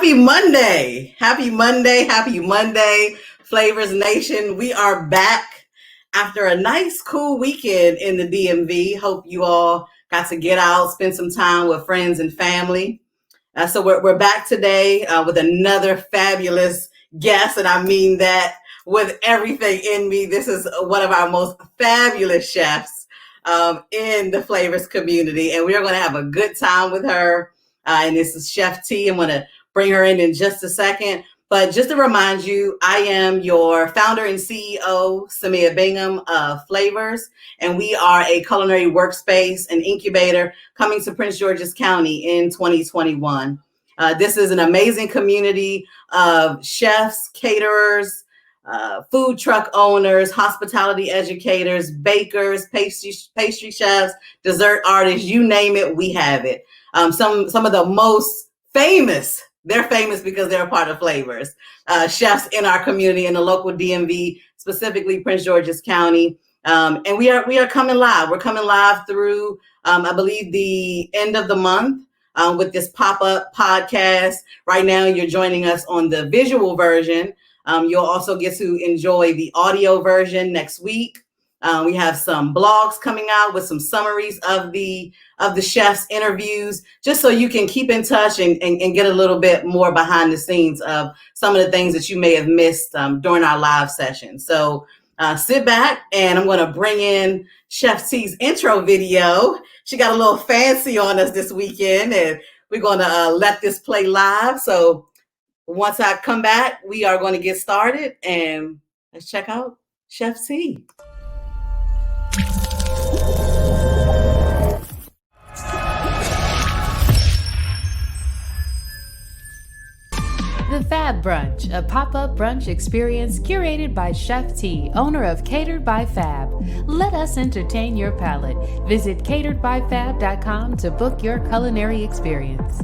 Happy Monday. Happy Monday. Happy Monday, Flavors Nation. We are back after a nice, cool weekend in the DMV. Hope you all got to get out, spend some time with friends and family. So we're back today with another fabulous guest, and I mean that with everything in me. This is one of our most fabulous chefs in the Flavors community, and we are going to have a good time with her. And this is Chef T. I'm going to bring her in just a second. But just to remind you, I am your founder and CEO, Samia Bingham of Flavors, and we are a culinary workspace and incubator coming to Prince George's County in 2021. This is an amazing community of chefs, caterers, food truck owners, hospitality educators, bakers, pastry chefs, dessert artists, you name it, we have it. Some of the most famous, they're famous because they're a part of Flavors, chefs in our community in the local DMV, specifically Prince George's County. And we are coming live. We're coming live through, I believe, the end of the month with this pop-up podcast. Right now, you're joining us on the visual version. You'll also get to enjoy the audio version next week. We have some blogs coming out with some summaries of the chefs' interviews, just so you can keep in touch and get a little bit more behind the scenes of some of the things that you may have missed during our live session. So sit back, and I'm going to bring in Chef T's intro video. She got a little fancy on us this weekend, and we're going to let this play live. So once I come back, we are going to get started, and let's check out Chef T. The Fab Brunch, a pop-up brunch experience curated by Chef T, owner of Catered by Fab. Let us entertain your palate. Visit cateredbyfab.com to book your culinary experience.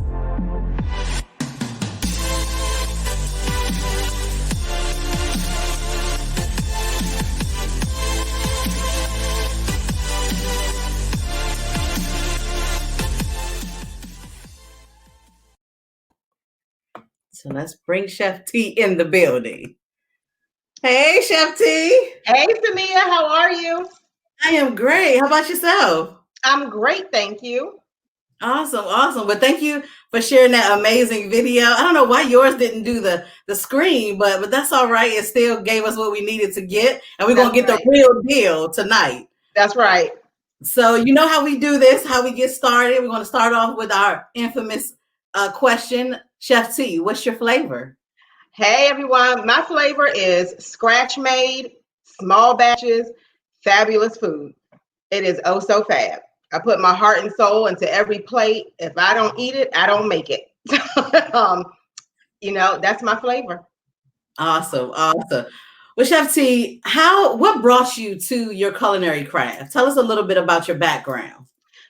So let's bring Chef T in the building. Hey, Chef T. Hey, Samia, how are you? I am great. How about yourself? I'm great, thank you. Awesome. But thank you for sharing that amazing video. I don't know why yours didn't do the screen, but that's all right. It still gave us what we needed to get, and we're going to get the real deal tonight. That's right. So you know how we do this, how we get started. We're going to start off with our infamous question. Chef T, what's your flavor? Hey, everyone. My flavor is scratch-made, small batches, fabulous food. It is oh so fab. I put my heart and soul into every plate. If I don't eat it, I don't make it. That's my flavor. Awesome. Well, Chef T, what brought you to your culinary craft? Tell us a little bit about your background.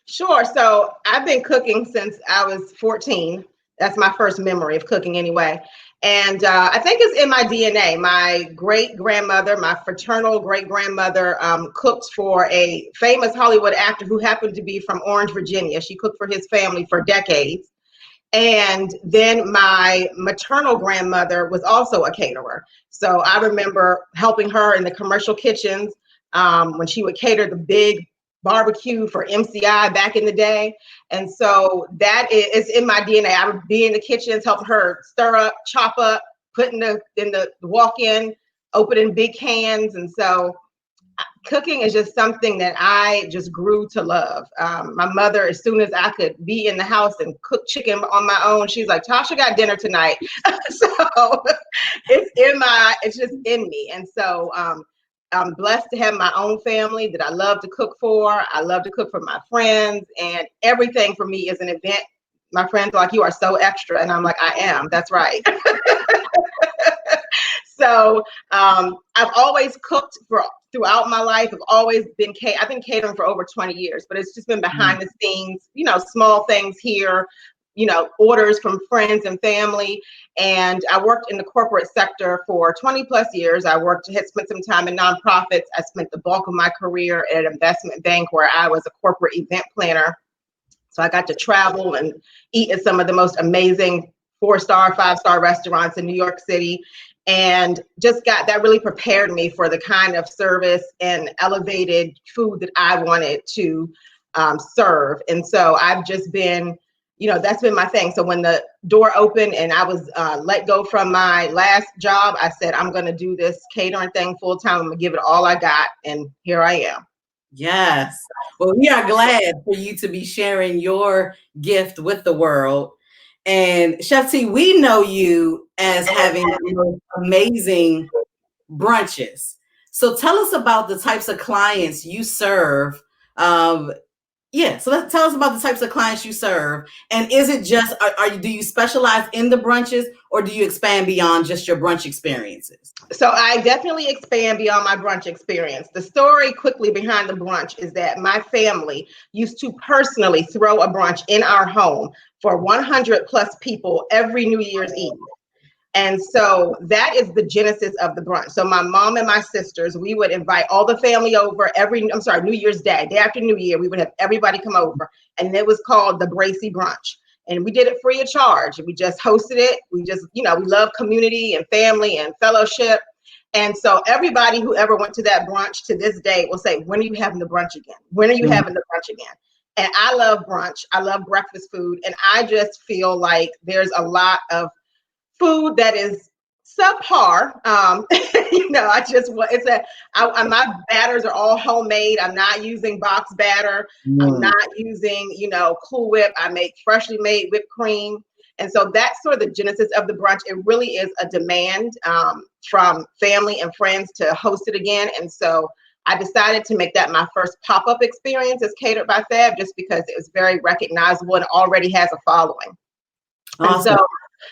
Sure. So I've been cooking since I was 14. That's my first memory of cooking anyway. And I think it's in my DNA. My great-grandmother, my fraternal great-grandmother cooked for a famous Hollywood actor who happened to be from Orange, Virginia. She cooked for his family for decades. And then my maternal grandmother was also a caterer. So I remember helping her in the commercial kitchens when she would cater the big barbecue for MCI back in the day. And so that is in my DNA. I would be in the kitchens, helping her stir up, chop up, put in the walk-in, opening big cans. And so cooking is just something that I just grew to love. My mother, as soon as I could be in the house and cook chicken on my own, she's like, Tasha got dinner tonight. So it's just in me. And so I'm blessed to have my own family that I love to cook for. I love to cook for my friends, and everything for me is an event. My friends are like, you are so extra. And I'm like, I am. That's right. So I've always cooked throughout my life. I've been catering for over 20 years, but it's just been behind the scenes, small things here, orders from friends and family. And I worked in the corporate sector for 20 plus years. I had spent some time in nonprofits. I spent the bulk of my career at an investment bank where I was a corporate event planner. So I got to travel and eat at some of the most amazing 4-star, 5-star restaurants in New York City, and just that really prepared me for the kind of service and elevated food that I wanted to serve. And so I've just been, that's been my thing. So when the door opened and I was let go from my last job, I said, I'm going to do this catering thing full time. I'm going to give it all I got. And here I am. Yes. Well, we are glad for you to be sharing your gift with the world. And Chef T, we know you as having amazing brunches. So tell us about the types of clients you serve. So tell us about the types of clients you serve. And is it just, do you specialize in the brunches, or do you expand beyond just your brunch experiences? So I definitely expand beyond my brunch experience. The story quickly behind the brunch is that my family used to personally throw a brunch in our home for 100 plus people every New Year's Eve. And so that is the genesis of the brunch. So my mom and my sisters, we would invite all the family over New Year's Day after New Year, we would have everybody come over. And it was called the Bracey brunch. And we did it free of charge. We just hosted it. We just, we love community and family and fellowship. And so everybody who ever went to that brunch to this day will say, when are you having the brunch again? When are you having the brunch again? And I love brunch. I love breakfast food. And I just feel like there's a lot of food that is subpar. My batters are all homemade. I'm not using box batter. I'm not using, Cool Whip. I make freshly made whipped cream. And so that's sort of the genesis of the brunch. It really is a demand from family and friends to host it again. And so I decided to make that my first pop-up experience as Catered by Fab, just because it was very recognizable and already has a following. Awesome. And so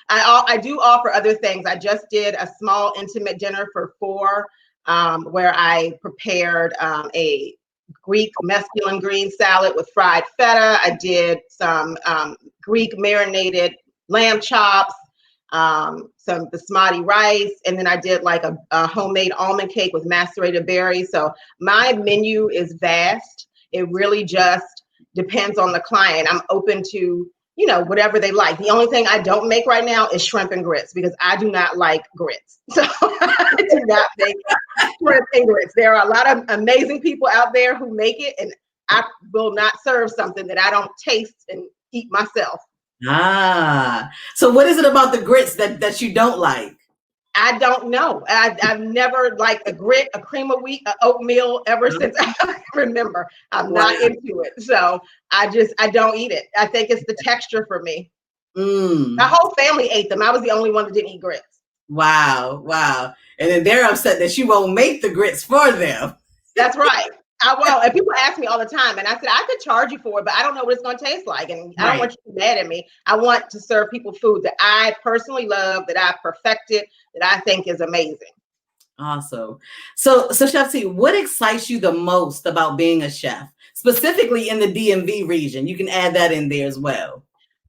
I do offer other things. I just did a small intimate dinner for 4 where I prepared a Greek masculine green salad with fried feta. I did some Greek marinated lamb chops, some basmati rice, and then I did like a homemade almond cake with macerated berries. So my menu is vast. It really just depends on the client. I'm open to whatever they like. The only thing I don't make right now is shrimp and grits, because I do not like grits. So I do not make shrimp and grits. There are a lot of amazing people out there who make it, and I will not serve something that I don't taste and eat myself. So what is it about the grits that you don't like? I don't know. I've never liked a grit, a cream of wheat, oatmeal ever since I remember. I'm not into it. So I don't eat it. I think it's the texture for me. My whole family ate them. I was the only one that didn't eat grits. Wow. And then they're upset that you won't make the grits for them. That's right. I won't. And people ask me all the time, and I said, I could charge you for it, but I don't know what it's going to taste like. And I don't want you to be mad at me. I want to serve people food that I personally love, that I perfected, that I think is amazing. Awesome. So Chef T, what excites you the most about being a chef, specifically in the DMV region? You can add that in there as well.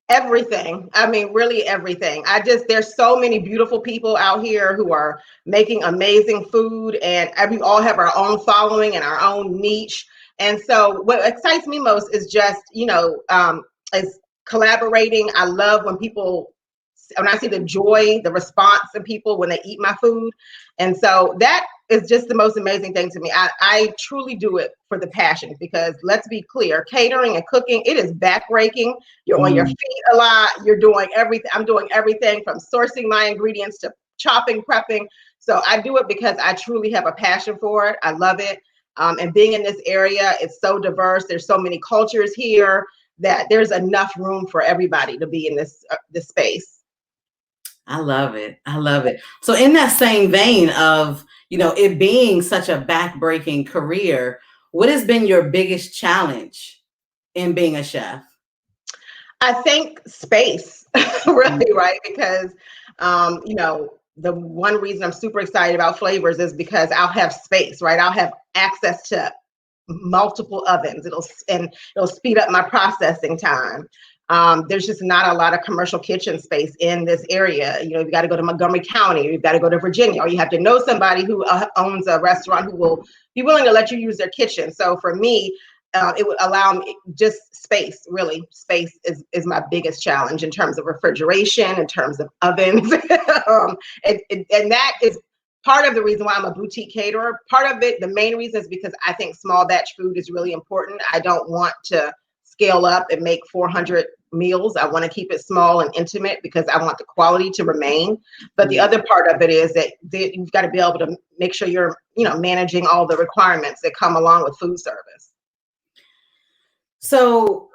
Everything. I mean, really everything. There's so many beautiful people out here who are making amazing food, and we all have our own following and our own niche. And so what excites me most is just, is collaborating. I love when I see the joy, the response of people when they eat my food. And so that is just the most amazing thing to me. I truly do it for the passion, because let's be clear, catering and cooking, it is backbreaking. You're on your feet a lot. You're doing everything. I'm doing everything from sourcing my ingredients to chopping, prepping. So I do it because I truly have a passion for it. I love it. And being in this area, it's so diverse. There's so many cultures here that there's enough room for everybody to be in this space. I love it. So in that same vein of, it being such a backbreaking career, what has been your biggest challenge in being a chef? I think space, really, right? Because, the one reason I'm super excited about Flavors is because I'll have space, right? I'll have access to multiple ovens. It'll speed up my processing time. There's just not a lot of commercial kitchen space in this area. You've got to go to Montgomery County, you've got to go to Virginia, or you have to know somebody who owns a restaurant who will be willing to let you use their kitchen. So for me, it would allow me just space. Really, space is my biggest challenge in terms of refrigeration, in terms of ovens, and that is part of the reason why I'm a boutique caterer. Part of it, the main reason, is because I think small batch food is really important. I don't want to scale up and make 400 meals. I want to keep it small and intimate because I want the quality to remain. But the other part of it is that you've got to be able to make sure you're, managing all the requirements that come along with food service. So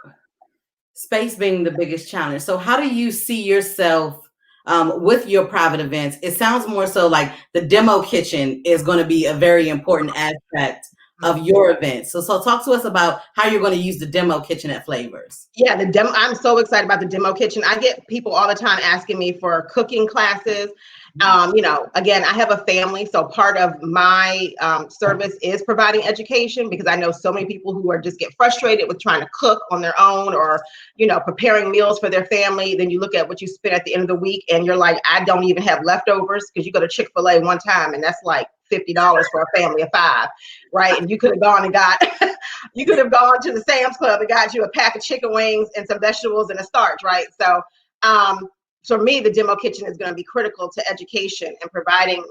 space being the biggest challenge. So how do you see yourself with your private events? It sounds more so like the demo kitchen is going to be a very important aspect of your event. So talk to us about how you're going to use the demo kitchen at Flavors. Yeah, I'm so excited about the demo kitchen. I get people all the time asking me for cooking classes. Again, I have a family, so part of my service is providing education, because I know so many people who are just get frustrated with trying to cook on their own, or, preparing meals for their family. Then you look at what you spend at the end of the week and you're like, I don't even have leftovers, because you go to Chick-fil-A one time and that's like $50 for a family of 5, right? And you could have gone and you could have gone to the Sam's Club and got you a pack of chicken wings and some vegetables and a starch, right? So, for me, the demo kitchen is going to be critical to education and providing,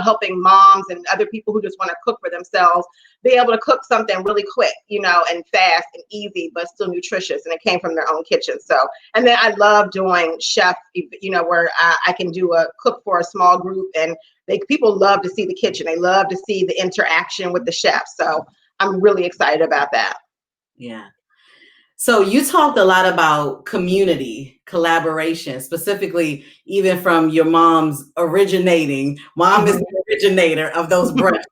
helping moms and other people who just want to cook for themselves be able to cook something really quick, and fast and easy, but still nutritious. And it came from their own kitchen. So, and then I love doing chef, where I can do a cook for a small group, and people love to see the kitchen. They love to see the interaction with the chef. So I'm really excited about that. Yeah. So you talked a lot about community collaboration, specifically even from your mom's originating. Mom is the originator of those brunches.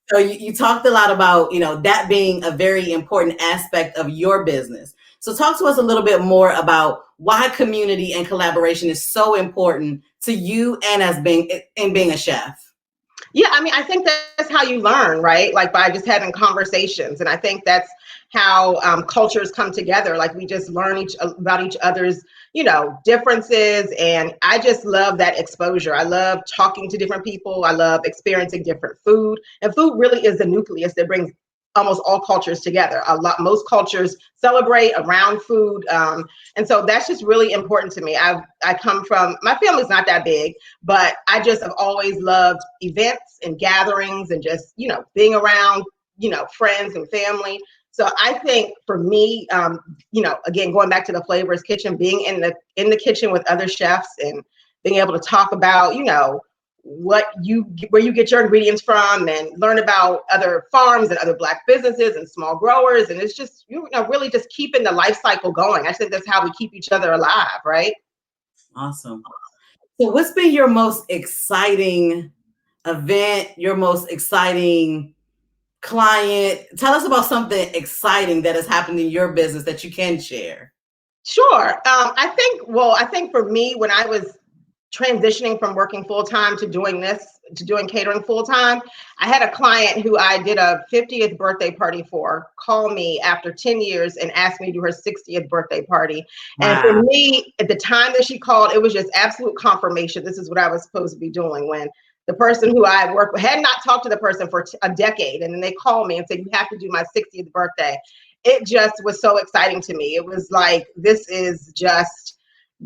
So you talked a lot about, that being a very important aspect of your business. So talk to us a little bit more about why community and collaboration is so important to you and being a chef. Yeah, I think that's how you learn, right? Like by just having conversations. And I think that's how cultures come together. Like we just learn about each other's, differences. And I just love that exposure. I love talking to different people. I love experiencing different food. And food really is the nucleus that brings almost all cultures together. Most cultures celebrate around food. And so that's just really important to me. I come from, my family's not that big, but I just have always loved events and gatherings and just, being around, friends and family. So I think for me, again, going back to the Flavors Kitchen, being in the kitchen with other chefs and being able to talk about, where you get your ingredients from, and learn about other farms and other Black businesses and small growers. And it's just, really just keeping the life cycle going. I think that's how we keep each other alive, right? Awesome. So what's been your most exciting event, your most exciting client? Tell us about something exciting that has happened in your business that you can share. Sure. I think for me, when I was transitioning from working full-time to doing catering full-time, I had a client who I did a 50th birthday party for call me after 10 years and asked me to do her 60th birthday party. Wow. And for me, at the time that she called, it was just absolute confirmation. This is what I was supposed to be doing. When the person who I worked with had not talked to the person for a decade, and then they called me and said, you have to do my 60th birthday. It just was so exciting to me. It was like, this is just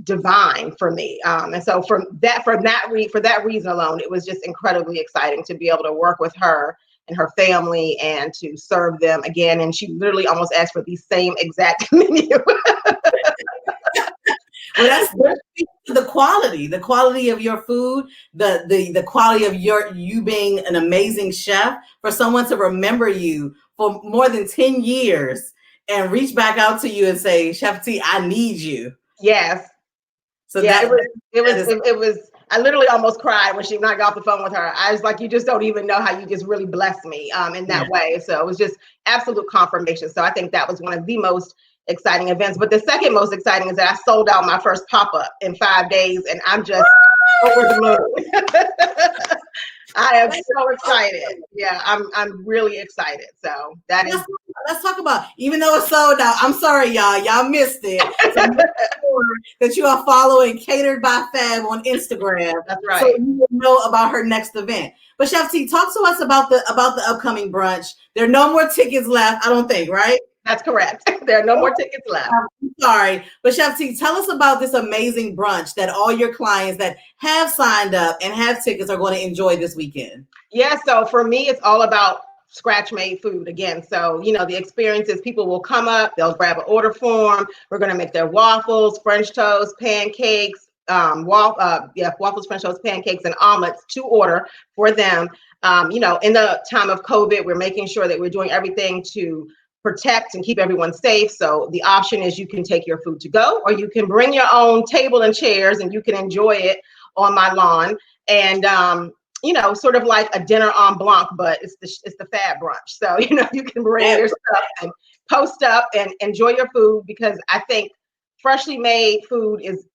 divine for me. And so for that reason alone, it was just incredibly exciting to be able to work with her and her family and to serve them again. And she literally almost asked for the same exact menu. Well, that's the quality of your food, the quality of you being an amazing chef. For someone to remember you for more than 10 years and reach back out to you and say, Chef T, I need you. Yes. So yeah, it was. I literally almost cried when I got off the phone with her. I was like, you just don't even know how you just really blessed me in that way. So it was just absolute confirmation. So I think that was one of the most exciting events. But the second most exciting is that I sold out my first pop-up in 5 days, and I'm just over the moon. I am so excited. Yeah, I'm really excited. So let's talk about, even though it's sold out, I'm sorry, y'all missed it. So make sure that you are following Catered by Fab on Instagram. That's right. So you will know about her next event. But Chef T, talk to us about the upcoming brunch There are no more tickets left, I don't think, right? That's correct. There are no more tickets left. I'm sorry. But Chef T, tell us about this amazing brunch that all your clients that have signed up and have tickets are going to enjoy this weekend. Yeah, so for me, it's all about scratch made food again. So, the experience is people will come up, they'll grab an order form. We're going to make their waffles, French toast, pancakes, waffles, French toast, pancakes, and omelets to order for them. In the time of COVID, we're making sure that we're doing everything to protect and keep everyone safe. So the option is you can take your food to go, or you can bring your own table and chairs and you can enjoy it on my lawn. And, sort of like a dinner en blanc, but it's the fab brunch. So, you can bring your stuff and post up and enjoy your food, because I think freshly made food is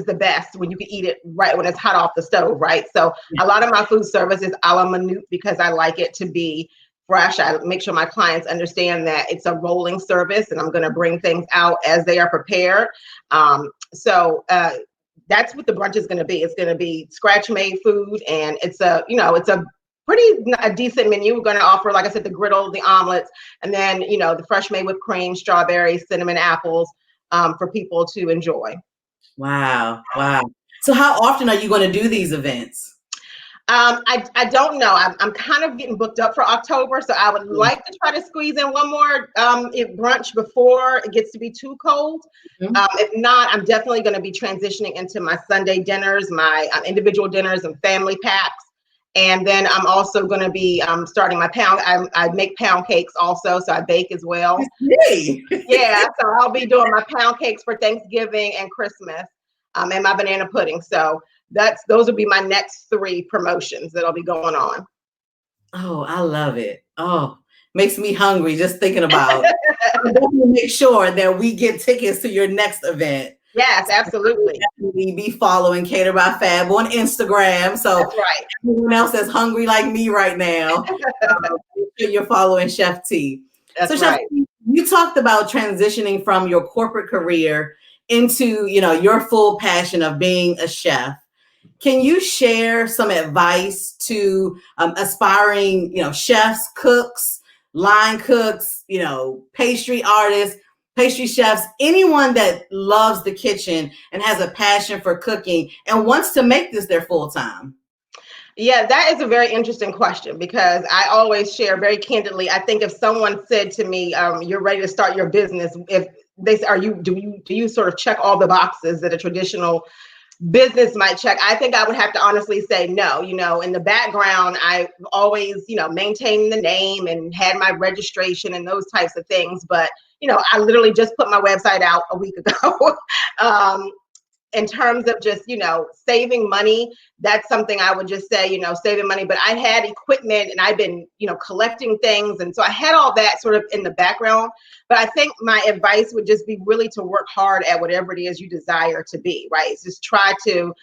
the best when you can eat it right when it's hot off the stove, right? So a lot of my food service is a la minute because I like it to be fresh. I make sure my clients understand that it's a rolling service and I'm going to bring things out as they are prepared. That's what the brunch is going to be. It's going to be scratch made food, and it's a decent menu. We're going to offer, like I said, the griddle, the omelets, and then, the fresh made whipped cream, strawberries, cinnamon apples, for people to enjoy. Wow. So how often are you going to do these events? I don't know. I'm kind of getting booked up for October, so I would like to try to squeeze in one more brunch before it gets to be too cold. If not, I'm definitely going to be transitioning into my Sunday dinners, my individual dinners and family packs. And then I'm also going to be starting my pound. I make pound cakes also, so I bake as well. Hey. Yeah, so I'll be doing my pound cakes for Thanksgiving and Christmas, and my banana pudding. So those will be my next 3 promotions that'll be going on. Oh, I love it. Oh, makes me hungry just thinking about it. I'll definitely make sure that we get tickets to your next event. Yes, absolutely. Definitely be following Catered by Fab on Instagram. So that's right. Everyone else that's hungry like me right now, make sure you're following Chef T. That's so right. Chef T, you talked about transitioning from your corporate career into, your full passion of being a chef. Can you share some advice to aspiring, chefs, cooks, line cooks, pastry artists, pastry chefs, anyone that loves the kitchen and has a passion for cooking and wants to make this their full time? Yeah, that is a very interesting question, because I always share very candidly. I think if someone said to me, "You're ready to start your business," if they say, do you sort of check all the boxes that a traditional business might check, I think I would have to honestly say no. In the background, I've always, maintained the name and had my registration and those types of things. But, I literally just put my website out a week ago. In terms of just, saving money, that's something I would just say, saving money. But I had equipment and I've been, collecting things. And so I had all that sort of in the background. But I think my advice would just be really to work hard at whatever it is you desire to be, right? Just try to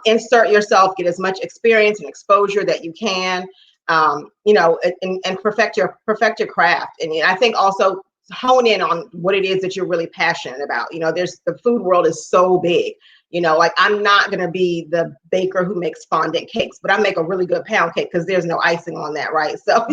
insert yourself, get as much experience and exposure that you can, and perfect your craft. And I think also hone in on what it is that you're really passionate about. The food world is so big. Like I'm not going to be the baker who makes fondant cakes, but I make a really good pound cake because there's no icing on that, right? So,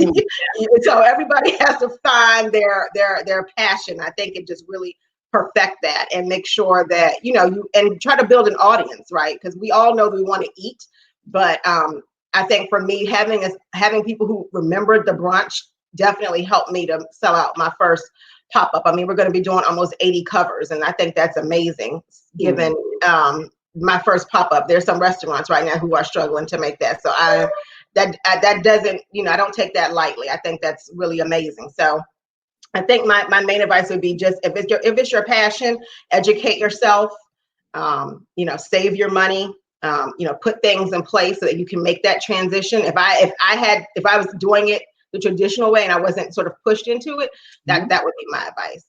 so everybody has to find their passion. I think it just really perfect that and make sure that, you and try to build an audience, right? Because we all know we want to eat, but I think for me, having people who remembered the brunch definitely helped me to sell out my first pop-up. I mean, we're going to be doing almost 80 covers, and I think that's amazing given my first pop-up. There's some restaurants right now who are struggling to make that. So that doesn't, I don't take that lightly. I think that's really amazing. So I think my main advice would be just, if it's your passion, educate yourself, save your money, put things in place so that you can make that transition. If I was doing it the traditional way and I wasn't sort of pushed into it, that would be my advice.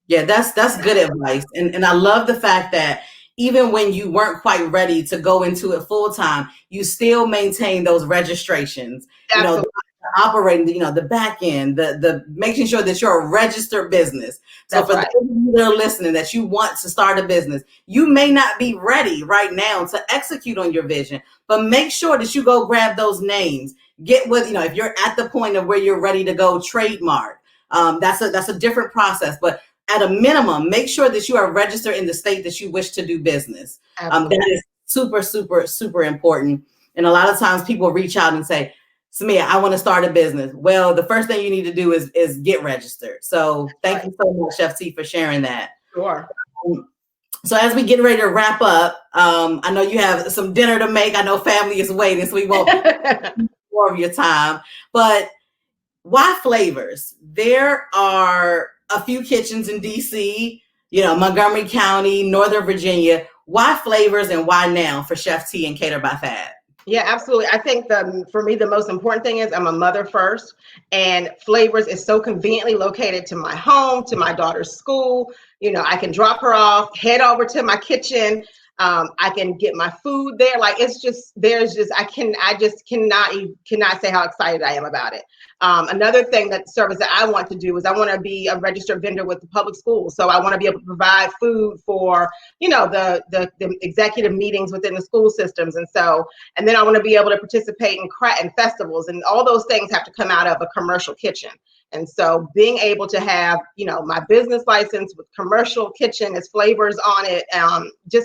Yeah, that's good advice. And I love the fact that even when you weren't quite ready to go into it full time, you still maintain those registrations. Absolutely. Operating, the back end, the making sure that you're a registered business. So That's for right. those of you that are listening, that you want to start a business, you may not be ready right now to execute on your vision, but make sure that you go grab those names. get with, if you're at the point of where you're ready to go trademark, that's a different process. But at a minimum, make sure that you are registered in the state that you wish to do business. That is super, super, super important. And a lot of times people reach out and say, Samia, I want to start a business. Well, the first thing you need to do is get registered. So thank you so much, Chef T, for sharing that. Sure. So as we get ready to wrap up, I know you have some dinner to make. I know family is waiting, so we won't more of your time. But why flavors? There are a few kitchens in DC, Montgomery County, Northern Virginia. Why flavors and why now for Chef T and Catered by Fab? Yeah, absolutely. I think for me, the most important thing is I'm a mother first, and Flavors is so conveniently located to my home, to my daughter's school. I can drop her off, head over to my kitchen. I can get my food there. Like I just cannot say how excited I am about it. Another thing that service that I want to do is I want to be a registered vendor with the public schools. So I want to be able to provide food for, the executive meetings within the school systems. And then I want to be able to participate in festivals, and all those things have to come out of a commercial kitchen. And so being able to have, my business license with commercial kitchen as Flavors on it,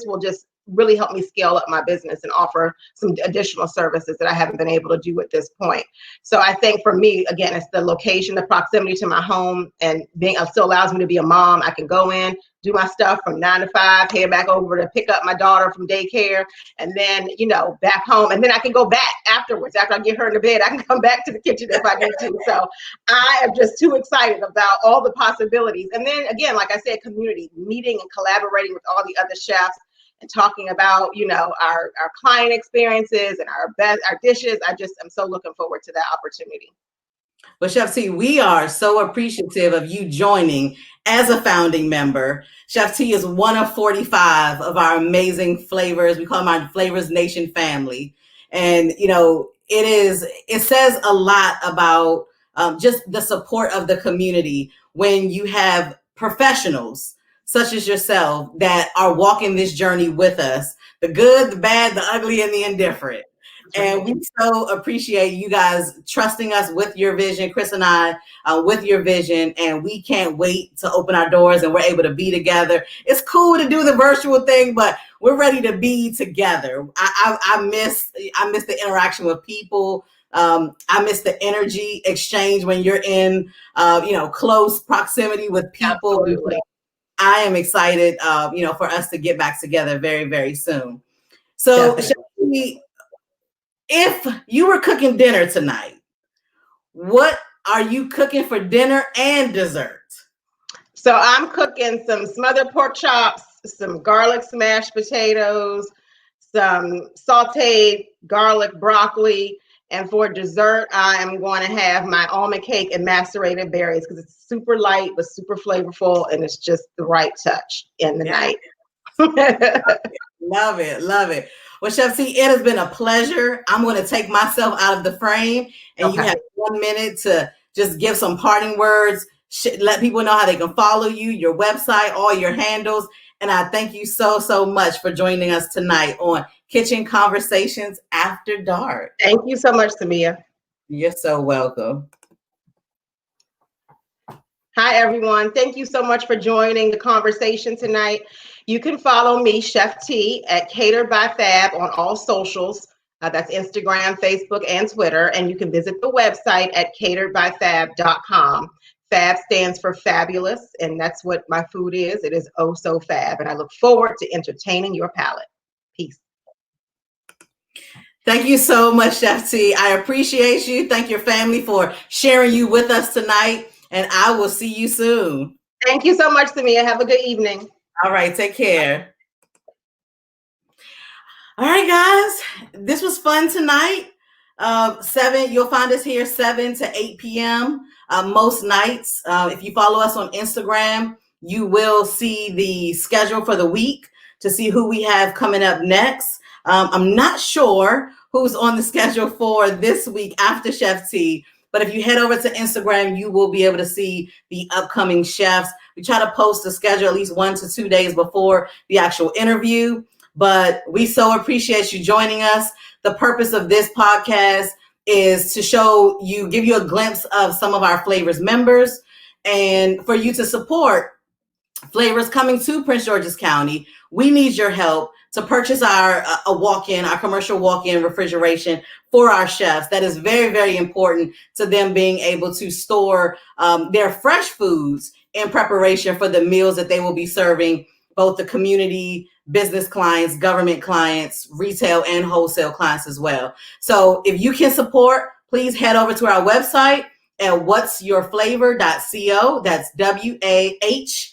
will really help me scale up my business and offer some additional services that I haven't been able to do at this point. So I think for me, again, it's the location, the proximity to my home, and it still allows me to be a mom. I can go in, do my stuff from 9 to 5, head back over to pick up my daughter from daycare, and then, back home. And then I can go back afterwards. After I get her into bed, I can come back to the kitchen if I need to. So I am just too excited about all the possibilities. And then again, like I said, community, meeting and collaborating with all the other chefs and talking about, our client experiences and our dishes. I'm so looking forward to that opportunity. Well, Chef T, we are so appreciative of you joining as a founding member. Chef T is one of 45 of our amazing Flavors. We call them our Flavors Nation family. And, it says a lot about just the support of the community when you have professionals such as yourself that are walking this journey with us, the good, the bad, the ugly, and the indifferent. And we so appreciate you guys trusting us with your vision, Chris and I, with your vision. And we can't wait to open our doors and we're able to be together. It's cool to do the virtual thing, but we're ready to be together. I miss the interaction with people. I miss the energy exchange when you're in, close proximity with people. Absolutely. I am excited, for us to get back together very, very soon. So, if you were cooking dinner tonight, what are you cooking for dinner and dessert? So I'm cooking some smothered pork chops, some garlic smashed potatoes, some sauteed garlic broccoli. And for dessert, I am going to have my almond cake and macerated berries because it's super light but super flavorful, and it's just the right touch in the night. Love it. Love it. Well, Chef T, it has been a pleasure. I'm going to take myself out of the frame, and you have 1 minute to just give some parting words, let people know how they can follow you, your website, all your handles. And I thank you so, so much for joining us tonight on Kitchen Conversations After Dark. Thank you so much, Samia. You're so welcome. Hi, everyone. Thank you so much for joining the conversation tonight. You can follow me, Chef T, at Catered by Fab on all socials. That's Instagram, Facebook, and Twitter. And you can visit the website at cateredbyfab.com. Fab stands for fabulous, and that's what my food is. It is oh so fab, and I look forward to entertaining your palate. Peace. Thank you so much, Chef T. I appreciate you. Thank your family for sharing you with us tonight, and I will see you soon. Thank you so much, Samia. Have a good evening. All right, take care. All right, guys, this was fun tonight. You'll find us here 7 to 8 p.m. Most nights. If you follow us on Instagram, you will see the schedule for the week to see who we have coming up next. I'm not sure who's on the schedule for this week after Chef T, but if you head over to Instagram, you will be able to see the upcoming chefs. We try to post the schedule at least 1 to 2 days before the actual interview, but we so appreciate you joining us. The purpose of this podcast is to give you a glimpse of some of our Flavors members, and for you to support Flavors coming to Prince George's County. We need your help to purchase our commercial walk-in refrigeration for our chefs. That is very, very important to them being able to store their fresh foods in preparation for the meals that they will be serving both the community, business clients, government clients, retail and wholesale clients as well. So if you can support, please head over to our website at whatsyourflavor.co. That's WHATS,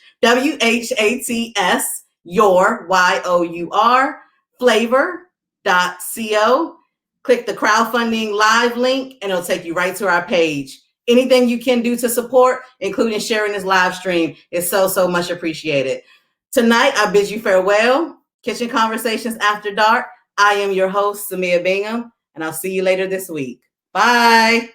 your YOUR flavor.co. Click the crowdfunding live link and it'll take you right to our page. Anything you can do to support, including sharing this live stream, is so, so much appreciated. Tonight, I bid you farewell. Kitchen Conversations After Dark. I am your host, Samia Bingham, and I'll see you later this week. Bye.